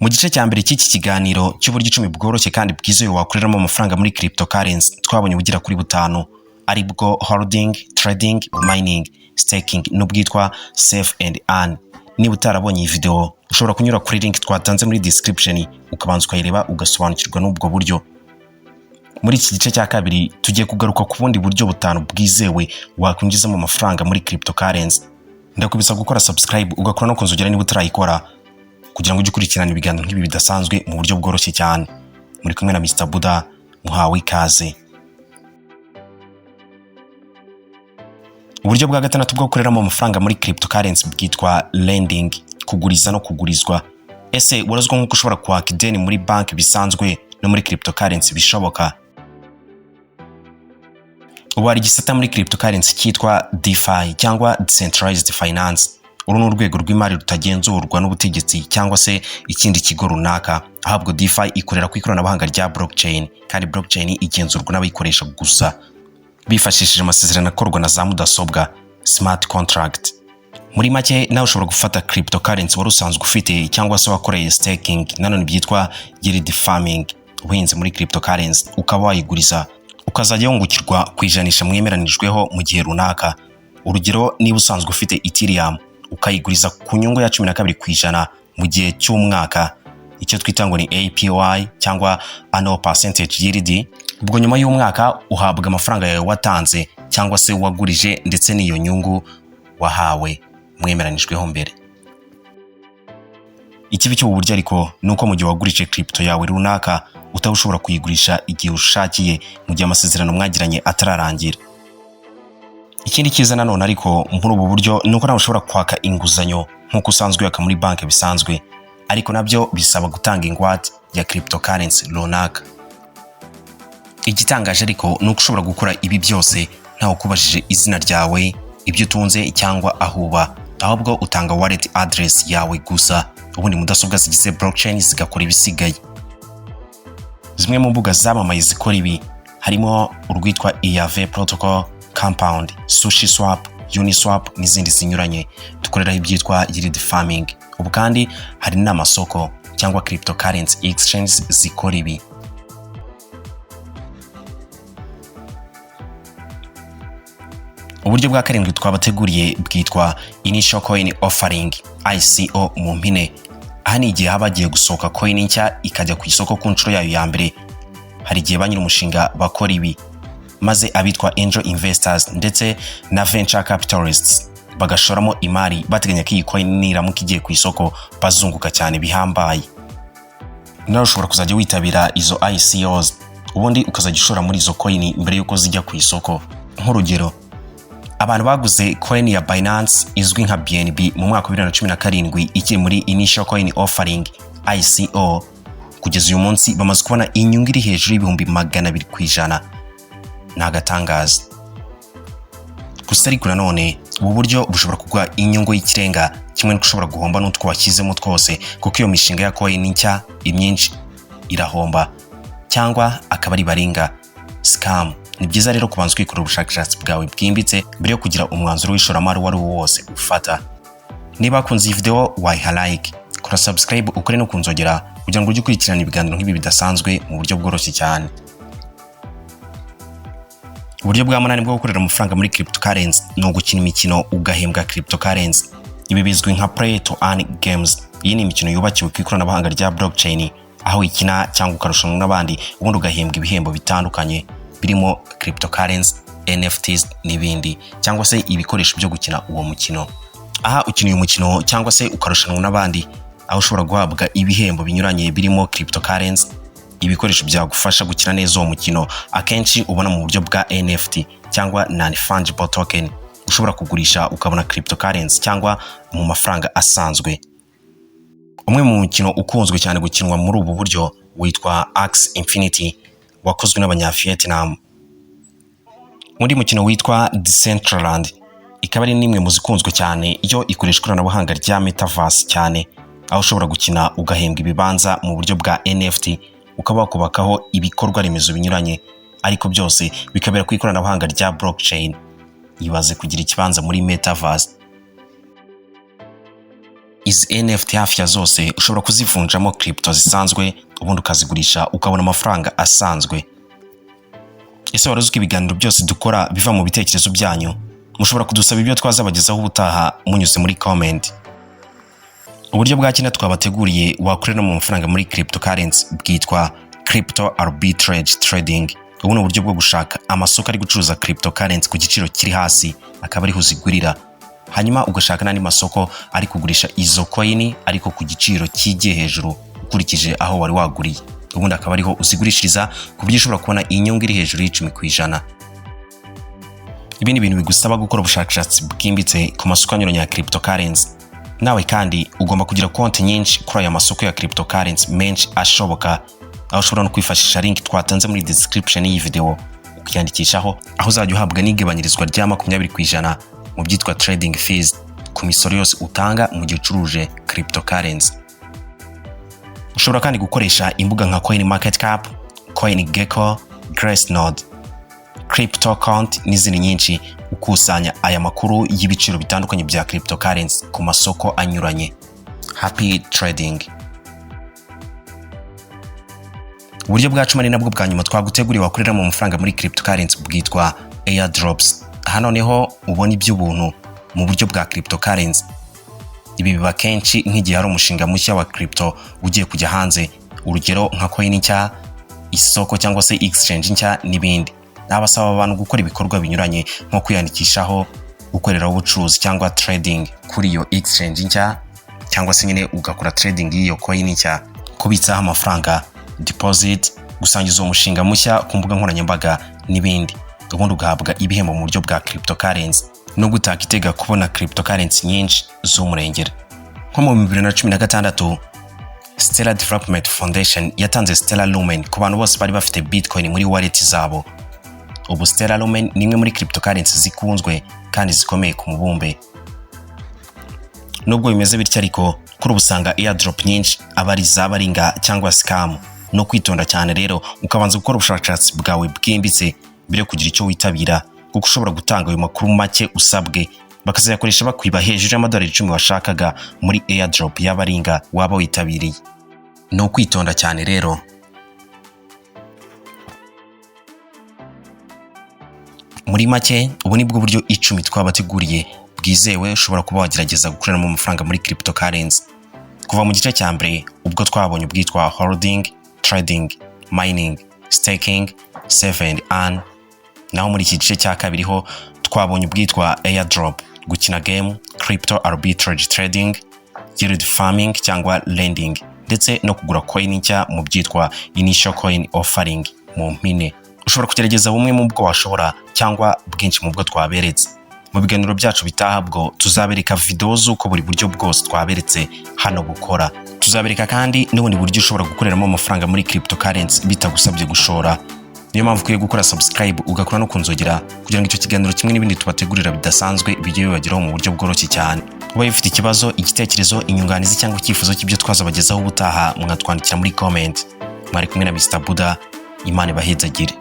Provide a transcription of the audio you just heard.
Mu gice cya mbere cy'iki kiganiro cy'uburyo 10 bworoshye kandi bwizewe wakoreramo amafaranga muri cryptocurrency, twabonye ubugira kuri butanu ari bwo holding, trading, mining, staking n'ubwitwa save and earn. Niba utarabonye iyi video ushobora kunyura kuri link twatanze muri description ukabanza ukayireba ugasobanukirwa n'ubwo buryo. Muri iki gice cya kabiri tugiye kugaruka ku bundi buryo butanu bwizewe wakwinjizamo amafaranga muri cryptocurrency. Ndakubisa gukora subscribe ugakora no kunzogera niba utarayikora kugira ngo ujye ukurikirana ibiganiro nk'ibi bidasanzwe mu buryo bworoshye cyane. Muri kumwe na Mr. Buda, muhawe ikaze. Uburyo bwa gatandatu bwo gukoreramo amafaranga muri cryptocurrency bwitwa lending, kuguriza no kugurizwa. Ese urazwa nk'uko ushobora kwaka ideni muri banki bisanzwe no muri cryptocurrency bishoboka? Ubu hari igisata muri cryptocurrency cyitwa DeFi cyangwa Decentralized Finance. Uru ni urwego rw'imari rutagenzurwa n'ubutegetsi cyangwa se ikindi kigo runaka, ahabwo DeFi ikorera ku ikoranabuhanga rya blockchain, kandi blockchain igenzurwa n'abayikoresha gusa bifashishije amasezerano akorwa na za mudasobwa, smart contract. Muri make nawe ushobora gufata cryptocurrency wari usanzwe ufite cyangwa se wakoreye staking, nanone byitwa yield farming, ubuhinzi muri cryptocurrency, ukaba wayiguriza ukazajya wungukirwa kwijanisha mwemeranijweho mu gihe runaka. Urugero, niba usanzwe ufite Ethereum ukayiguriza ku nyungu ya 12% mu gihe cy'umwaka, icyo twita ngo ni APY cyangwa annual percentage yield. Ubwo nyuma y'umwaka uhabwa amafaranga yawe watanze cyangwa se wagurije ndetse n'iyo nyungu wahawe mwemeranijweho mbere. Ikibi cyo uburyo ariko nuko mu gihe wagurije crypto yawe runaka utawushobora kuyigurisha igihe ushakiye mu gihe amasezerano mwagiranye atararangira. Ikindi kiza nanone ariko muri ubu buryo nuko nawe ushobora kwaka inguzanyo nk'uko usanzwe yaka muri banki bisanzwe, ariko nabyo bisaba gutanga ingwate ya cryptocurrency runaka. Igitangaje ariko nuko ushobora gukora ibi byose ntawe kubajije izina ryawe, ibyo utunze cyangwa aho uba, ahubwo utanga wallet address yawe gusa, ubundi mudasobwa zigize blockchain zigakora ibisigaye. Zimwe mu mbuga zamamaye zikora ibi harimo urwitwa yaba protocol, compound, sushi swap, uniswap n'izindi zinyuranye dukoreraho ibyitwa yield farming. Ubu kandi hari n'amasoko cyangwa cryptocurrency exchange zikora ibi. Uburyo bwa karindwi twabateguriye bwitwa initial coin offering, ICO mu mpine. Aha ni igihe haba hagiye gusohoka coin nshya ikajya ku isoko ku nshuro yayo ya mbere. Hari igihe ba nyir'umushinga bakora ibi maze abitwa angel investors ndetse na venture capitalists bagashoramo imari bateganya ko iyi coin niramuka igiye ku isoko bazunguka cyane bihambaye. Nawe ushobora kuzajya witabira izo ICOs ubundi ukazajya ushora muri izo coin mbere yuko zijya ku isoko. Nk'urugero, abantu baguze coin ya Binance izwi nka BNB mu mwaka wa 2017 ikiri muri initial coin offering ICO, kugeza uyu munsi bamaze kubona inyungu iri hejuru y'ibihumbi 200 kwijana. Nagatangaza. Gusa ariko nanone ubu buryo bushobora kuguha inyungu y'ikirenga kimwe n'uko ushobora guhomba n'utwo washyizemo twose, kuko iyo mishinga ya coin nshya imyinshi irahomba cyangwa akaba ari baringa scam. Ni byiza rero kubanza kwikora ubushakashatsi bwawe bwimbitse mbere yo kugira umwanzuro w'ishoramari wari wose ufata. Niba wakunze iyi video wayiha like, kora subscribe ukore no kunzogera kugira ngo ujye ukurikirana ibiganiro nk'ibi bidasanzwe mu buryo bworoshye cyane. Uburyo bwa munani bwo gukorera amafaranga muri cryptocurrency ni ugukina imikino ugahembwa cryptocurrency. Ibi bizwi nka play to earn games. Iyi ni imikino yubakiwe ku ikoranabuhanga rya blockchain, aho ikina cyangwa ukarushanwa n'abandi ubundi ugahembwa ibihembo bitandukanye birimo cryptocurrency, NFTs n'ibindi, cyangwa se ibikoresho byo gukina uwo mukino. Aha ukina uyu mukino cyangwa se ukarushanwa n'abandi, aho ushobora guhabwa ibihembo binyuranye birimo cryptocurrency, ibikoresho byagufasha gukina neza uwo mukino, akenshi ubona mu buryo bwa NFT cyangwa non-fungible token. Ushobora kugurisha ukabona cryptocurrency cyangwa mu mafaranga asanzwe. Umwe mu mukino ukunzwe cyane gukinwa muri ubu buryo witwa Axie Infinity, wakozwe n'Abanya-Vietnam. Undi mukino witwa Decentraland, ikaba ari nimwe mu zikunzwe cyane iyo ikoresha ikoranabuhanga rya metaverse cyane, aho ushobora gukina ugahembwa ibibanza mu buryo bwa NFT, ukaba wakubakaho ibikorwa remezo binyuranye, ariko byose bikabera ku ikoranabuhanga rya blockchain. Ibaze kugira ikibanza muri metaverse. Izi NFT hafi ya zose ushobora kuzivunjamo crypto zisanzwe ubundi ukazigurisha ukabona amafaranga asanzwe. Ese wari uzi ko ibiganiro byose dukora biva mu bitekerezo byanyu? Mushobora kudusaba ibyo twazabagezaho ubutaha munyuze muri comment. Uburyo bwa kina twabateguriye wakoreramo amafaranga muri cryptocurrency bwitwa Crypto Arbitrage Trading. Ubu ni uburyo bwo gushaka amasoko ari gucuruza cryptocurrency ku giciro kiri hasi akaba ari huzigurira. Hanyuma ugashaka n'andi masoko ari kugurisha izo coin ariko ku giciro kigiye hejuru ukurikije aho wari waguriye. Ubundi akaba ariho uzigurishiriza ku buryo ushobora kubona inyungu iri hejuru y'10%. Ibi ni ibintu bigusaba gukora ubushakashatsi bwimbitse ku masoko anyuranye ya cryptocurrency. Nawe kandi ugomba kugira konti nyinshi kuri aya masoko ya cryptocurrency menshi ashoboka, aho ushobora no kwifashisha link twatanze muri description y'iyi video ukiyandikishaho, aho uzajya uhabwa n'igabanyirizwa rya 20% mu byitwa trading fees ku misoro yose utanga mu gihe ucuruje cryptocurrency. Ushobora kandi gukoresha imbuga nka Coin Market Cap, Coin Gecko, Gracenode, Crypto Count n'izindi nyinshi ukusanya aya makuru y'ibiciro bitandukanye bya cryptocurrency ku masoko anyuranye. Happy trading. Uburyo bwa 10 nabwo bwa nyuma twaguteguriye wakoreramo amafaranga muri cryptocurrency bwitwa airdrops. Hano niho ubona iby'ubuntu mu buryo bwa cryptocurrency. Ibi biba kenshi nk'igihe hari umushinga mushya wa crypto ugiye kujya hanze, urugero nka coin nshya, isoko cyangwa se exchange nshya n'ibindi. Nabasaba abantu gukora ibikorwa binyuranye nko kwiyandikishaho, gukoreraho ubucuruzi cyangwa trading kuri iyo exchange nshya, cyangwa se nyine ugakora trading y'iyo coin nshya, kubitsaho amafaranga, deposit, gusangiza umushinga mushya ku mbuga nkoranyambaga n'ibindi. Ubundi ugahabwa ibihembo mu buryo bwa cryptocurrency no gutaka itega kubona cryptocurrency nyinshi z'umurengera. Nko mu 2016 Stellar Development Foundation yatanze Stellar Lumen ku bantu bose bari bafite Bitcoin muri wallet zabo. Ubu Stellar Lumen ni imwe muri cryptocurrency zikunzwe kandi zikomeye ku mubumbe. Nubwo bimeze bityo ariko kuri ubusanga airdrop nyinshi abari zabaringa cyangwa scam. No kwitonda cyane rero ukabanza gukora ubushakashatsi bwawe bwimbitse mbere kugira icyo witabira, kuko ushobora gutanga ayo makuru make usabwe bakazayakoresha bakwiba hejuru y'amadolari 10 washakaga muri airdrop y'abaringa waba witabiriye. No kwitonda cyane rero. Muri make ubu nibwo buryo 10 twabateguriye bwizewe ushobora kuba wagerageza gukoreramo amafaranga muri cryptocurrency. Kuva mu gice cya mbere ubwo twabonye ubwitwa holding, trading, mining, staking, save and earn, naho muri iki gice cya kabiri ho twabonye ubwitwa airdrop, gukina game, crypto arbitrage trading, yield farming cyangwa lending, ndetse no kugura coin nshya mu byitwa initial coin offering mu mpine. Ushobora kugerageza bumwe mu bwo washobora cyangwa bwinshi mu bwo twaberetse. Mu biganiro byacu bitaha bwo tuzabereka video z'uko buri buryo bwose twaberetse hano gukora. Tuzabereka kandi n'ubundi buryo ushobora gukoreramo amafaranga muri cryptocurrency bitagusabye gushora. Niyo mpamvu ukwiye gukora subscribe ugakora no kunzogera kugira ngo icyo kiganiro kimwe n'ibindi tubategurira bidasanzwe bijye bibageraho mu buryo bworoshye cyane. Ubaye ufite ikibazo, igitekerezo, inyunganizi cyangwa icyifuzo cy'ibyo twazabagezaho ubutaha mwatwandikira muri comment. Mwari kumwe na Mr. Buddha, Imana ibahezagire.